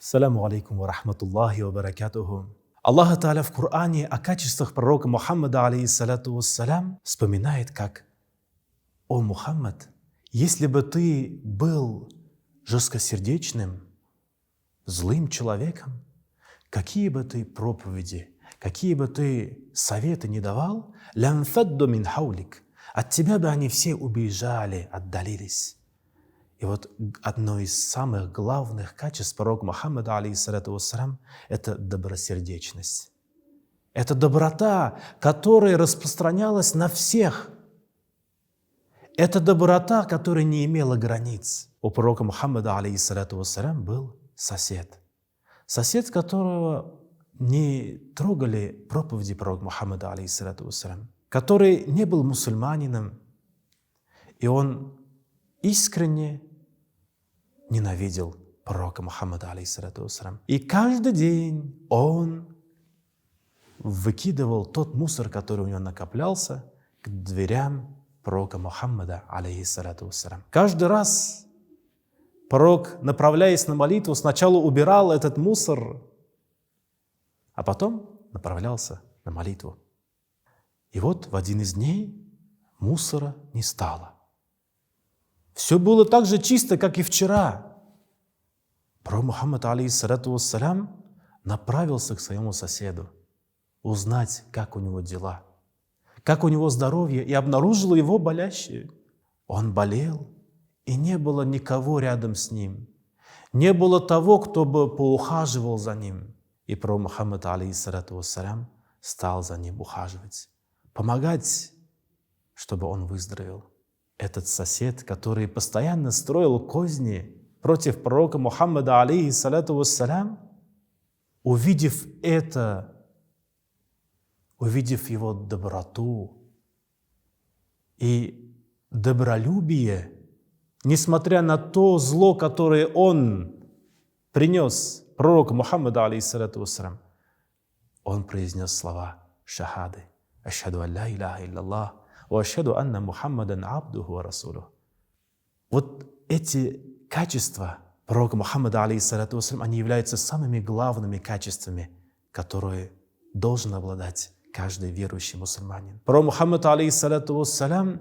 Саляму алейкум ва рахматуллахи ва баракатуху. Аллах Та'аля в Коране о качествах пророка Мухаммада, алейхиссалату вассалям, вспоминает как: «О Мухаммад, если бы ты был жесткосердечным, злым человеком, какие бы ты проповеди, какие бы ты советы не давал, лянфадду мин хаулик, от тебя бы они все убежали, отдалились». И вот одно из самых главных качеств пророка Мухаммада, алейхиссалату вассалям, это добросердечность. Это доброта, которая распространялась на всех. Это доброта, которая не имела границ. У пророка Мухаммада, алейхиссалату вассалям, был сосед. Сосед, которого не трогали проповеди пророка Мухаммада, алейхиссалату вассалям, который не был мусульманином, и он искренне ненавидел пророка Мухаммада, алейхиссалату вассалям. И каждый день он выкидывал тот мусор, который у него накоплялся, к дверям пророка Мухаммада, алейхиссалату вассалям. Каждый раз пророк, направляясь на молитву, сначала убирал этот мусор, а потом направлялся на молитву. И вот в один из дней мусора не стало. Все было так же чисто, как и вчера. Пророк Мухаммад, алейхиссалату вассалям, направился к своему соседу узнать, как у него дела, как у него здоровье, и обнаружил его болящим. Он болел, и не было никого рядом с ним. Не было того, кто бы поухаживал за ним. И пророк Мухаммад, алейхиссалату вассалям, стал за ним ухаживать, помогать, чтобы он выздоровел. Этот сосед, который постоянно строил козни против пророка Мухаммада, алейхиссалату вассалям, увидев это, увидев его доброту и добролюбие, несмотря на то зло, которое он принес пророку Мухаммаду, алейхиссалату вассалям, он произнес слова шахады: «Ашхаду ан ла илляха илляллах, ва ашхаду анна Мухаммадан абдуху ва расулуху». Вот эти качества пророка Мухаммада, алейхиссалату вассалям, они являются самыми главными качествами, которые должен обладать каждый верующий мусульманин. Пророк Мухаммад, алейхиссалату вассалям,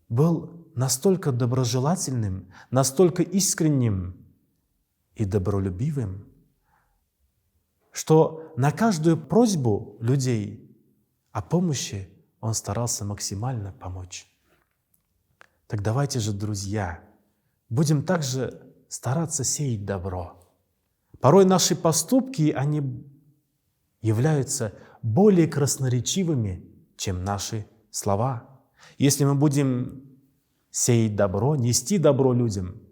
был настолько доброжелательным, настолько искренним и добролюбивым, что на каждую просьбу людей о помощи он старался максимально помочь. Так давайте же, друзья, будем также стараться сеять добро. Порой наши поступки, они являются более красноречивыми, чем наши слова. Если мы будем сеять добро, нести добро людям,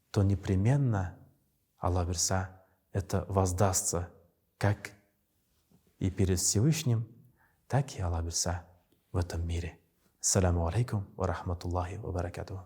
то непременно, Аллах Бирса, это воздастся как и перед Всевышним, так и, Аллах Бирса, в этом мире. Саляму алейкум ва рахматуллахи ва баракатуху.